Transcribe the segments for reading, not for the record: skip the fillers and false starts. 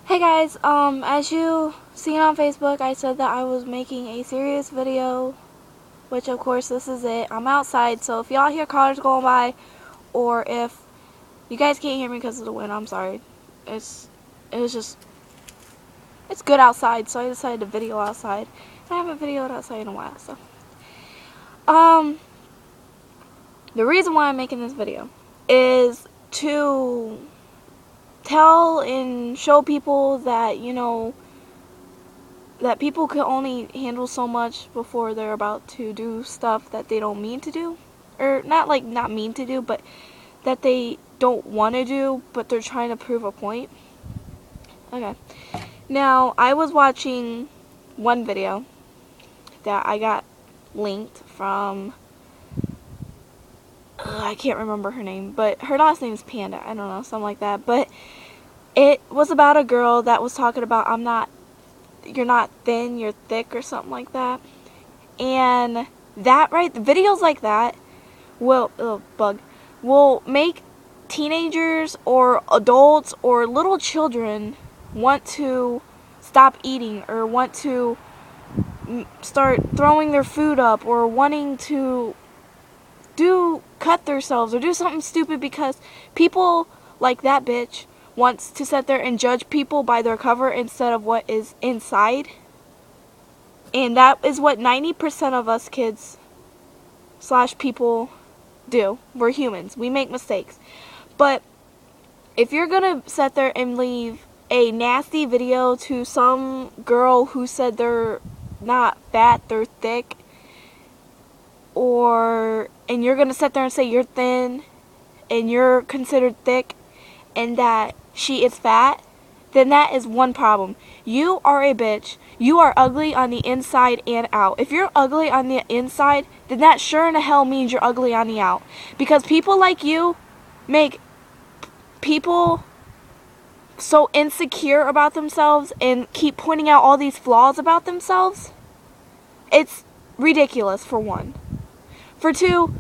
Hey guys, as you seen on Facebook, I said that I was making a serious video, which of course this is it. I'm outside, so if y'all hear cars going by, or if you guys can't hear me because of the wind, I'm sorry. It's good outside, so I decided to video outside. And I haven't videoed outside in a while, so. The reason why I'm making this video is to tell and show people that, that people can only handle so much before they're about to do stuff that they don't mean to do. Or not mean to do, but that they don't want to do, but they're trying to prove a point. Okay. Now, I was watching one video that I got linked from, I can't remember her name, but her last name is Panda. I don't know, something like that. But it was about a girl that was talking about, you're not thin, you're thick, or something like that. And that, right, the videos like that will make teenagers or adults or little children want to stop eating or want to start throwing their food up or wanting to cut themselves or do something stupid because people like that bitch wants to sit there and judge people by their cover instead of what is inside. And that is what 90% of us kids / people do. We're humans. We make mistakes. But if you're going to sit there and leave a nasty video to some girl who said they're not fat, they're thick, and you're going to sit there and say you're thin and you're considered thick and that she is fat, then that is one problem. You are a bitch. You are ugly on the inside and out. If you're ugly on the inside, then that sure in the hell means you're ugly on the out. Because people like you make people so insecure about themselves and keep pointing out all these flaws about themselves. It's ridiculous, for one. For two,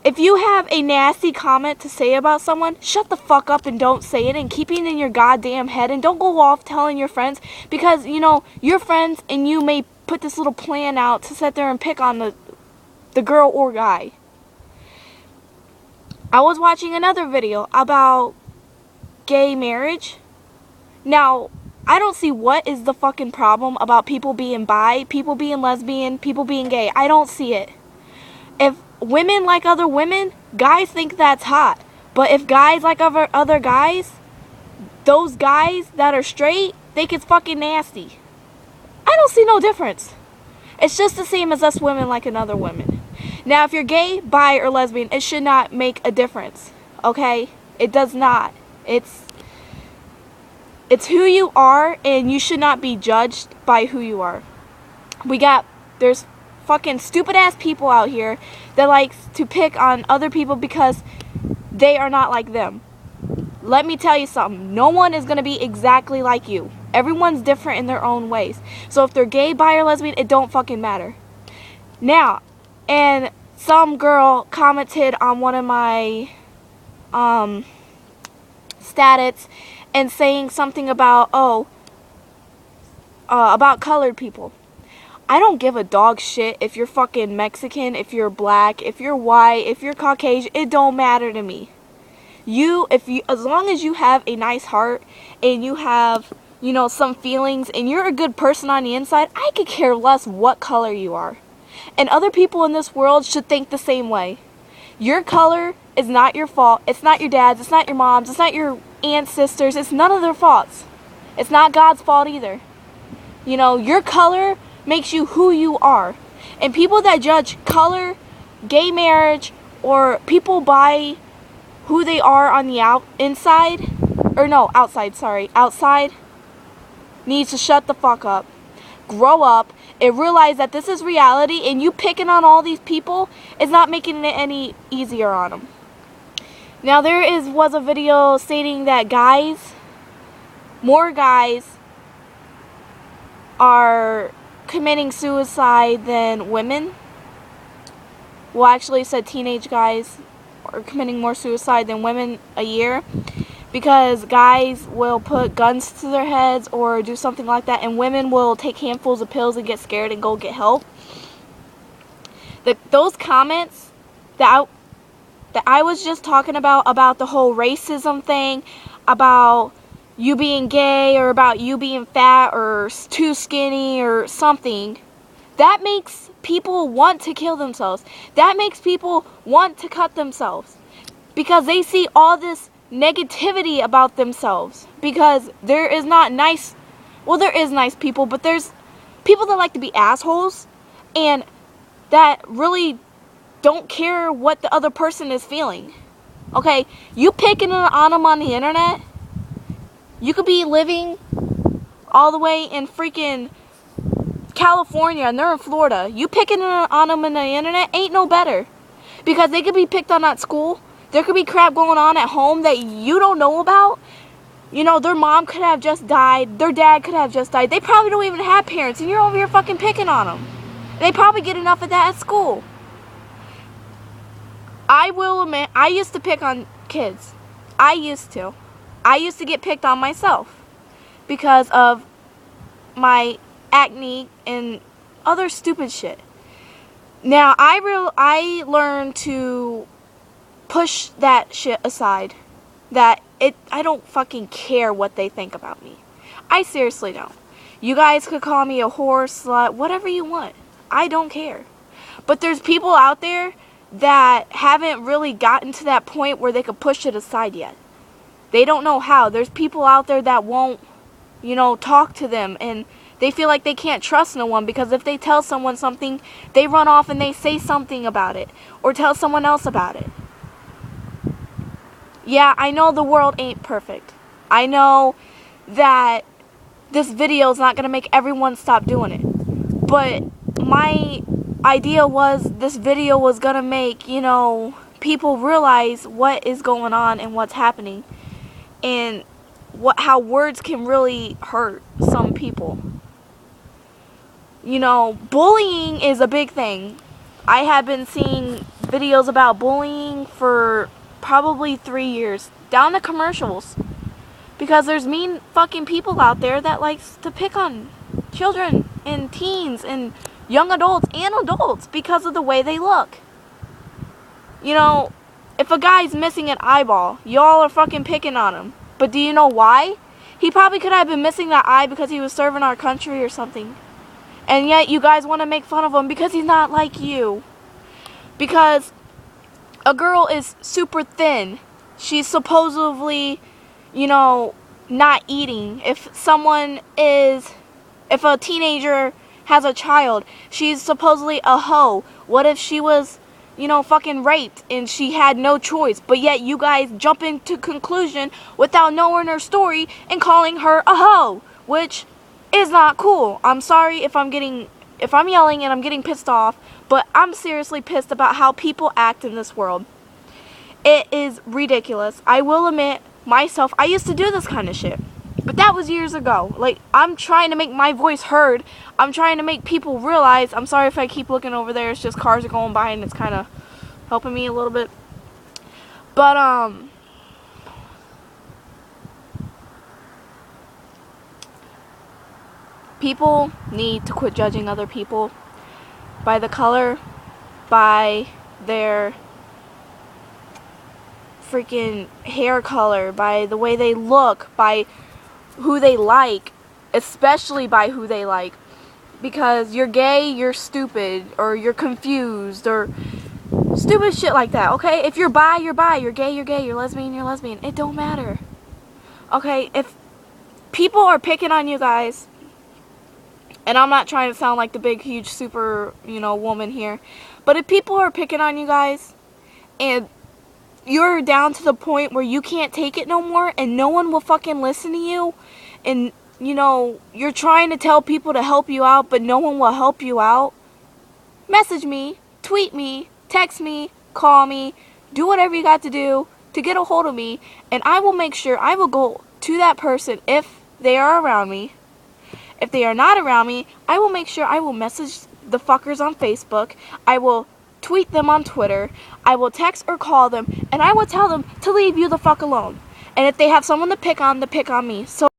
if you have a nasty comment to say about someone, shut the fuck up and don't say it and keep it in your goddamn head and don't go off telling your friends because, your friends and you may put this little plan out to sit there and pick on the girl or guy. I was watching another video about gay marriage. Now, I don't see what is the fucking problem about people being bi, people being lesbian, people being gay. I don't see it. If women like other women, guys think that's hot. But if guys like other guys, those guys that are straight, think it's fucking nasty. I don't see no difference. It's just the same as us women liking other women. Now, if you're gay, bi, or lesbian, it should not make a difference. Okay? It does not. It's who you are, and you should not be judged by who you are. There's fucking stupid ass people out here that likes to pick on other people because they are not like them. Let me tell you something. No one is going to be exactly like you. Everyone's different in their own ways. So if they're gay, bi, or lesbian, it don't fucking matter. Now, and some girl commented on one of my status and saying something about about colored people. I don't give a dog shit if you're fucking Mexican, if you're black, if you're white, if you're Caucasian. It don't matter to me. As long as you have a nice heart and you have, some feelings and you're a good person on the inside, I could care less what color you are. And other people in this world should think the same way. Your color is not your fault. It's not your dad's. It's not your mom's. It's not your aunt's, sisters. It's none of their faults. It's not God's fault either. Your color makes you who you are. And people that judge color, gay marriage, or people by who they are on the outside, needs to shut the fuck up, grow up, and realize that this is reality, and you picking on all these people is not making it any easier on them. Now, was a video stating that more guys are committing suicide than women. Well, actually, it said teenage guys are committing more suicide than women a year. because guys will put guns to their heads or do something like that, and women will take handfuls of pills and get scared and go get help. Those comments that I was just talking about the whole racism thing, about you being gay or about you being fat or too skinny or something, that makes people want to kill themselves. That makes people want to cut themselves because they see all this negativity about themselves, because there is nice people, but there's people that like to be assholes and that really don't care what the other person is feeling. Okay, you picking on them on the internet, you could be living all the way in freaking California and they're in Florida. You picking on them on the internet ain't no better, because they could be picked on at school. There could be crap going on at home that you don't know about. You know, their mom could have just died. Their dad could have just died. They probably don't even have parents, and you're over here fucking picking on them. They probably get enough of that at school. I will admit, I used to pick on kids. I used to get picked on myself because of my acne and other stupid shit. Now, I learned to push that shit aside. I don't fucking care what they think about me. I seriously don't. You guys could call me a whore, slut, whatever you want. I don't care. But there's people out there that haven't really gotten to that point where they could push it aside yet. They don't know how. There's people out there that won't, talk to them, and they feel like they can't trust no one, because if they tell someone something, they run off and they say something about it or tell someone else about it. Yeah, I know the world ain't perfect. I know that this video is not going to make everyone stop doing it. But my idea was this video was going to make, people realize what is going on and what's happening. And how words can really hurt some people. Bullying is a big thing. I have been seeing videos about bullying for probably 3 years, down to commercials, because there's mean fucking people out there that likes to pick on children and teens and young adults and adults because of the way they look. If a guy's missing an eyeball, y'all are fucking picking on him. But do you know why? He probably could have been missing that eye because he was serving our country or something. And yet you guys want to make fun of him because he's not like you. Because a girl is super thin. She's supposedly, not eating. If a teenager has a child, she's supposedly a hoe. What if she was, fucking raped and she had no choice? But yet you guys jump into conclusion without knowing her story and calling her a hoe, which is not cool. I'm sorry if I'm yelling and I'm getting pissed off, but I'm seriously pissed about how people act in this world. It is ridiculous. I will admit, myself, I used to do this kind of shit. But that was years ago. I'm trying to make my voice heard. I'm trying to make people realize. I'm sorry if I keep looking over there. It's just cars are going by and it's kind of helping me a little bit. But, people need to quit judging other people by the color, by their freaking hair color, by the way they look, by who they like, especially by who they like. Because you're gay, you're stupid, or you're confused, or stupid shit like that, okay? If you're bi, you're bi, you're gay, you're lesbian, you're lesbian. It don't matter. Okay, if people are picking on you guys, and I'm not trying to sound like the big, huge, super, woman here, but if people are picking on you guys, and you're down to the point where you can't take it no more, and no one will fucking listen to you, and, you're trying to tell people to help you out, but no one will help you out, message me, tweet me, text me, call me, do whatever you got to do to get a hold of me, and I will make sure I will go to that person if they are around me. If they are not around me, I will make sure I will message the fuckers on Facebook. I will tweet them on Twitter. I will text or call them, and I will tell them to leave you the fuck alone. And if they have someone to pick on me. So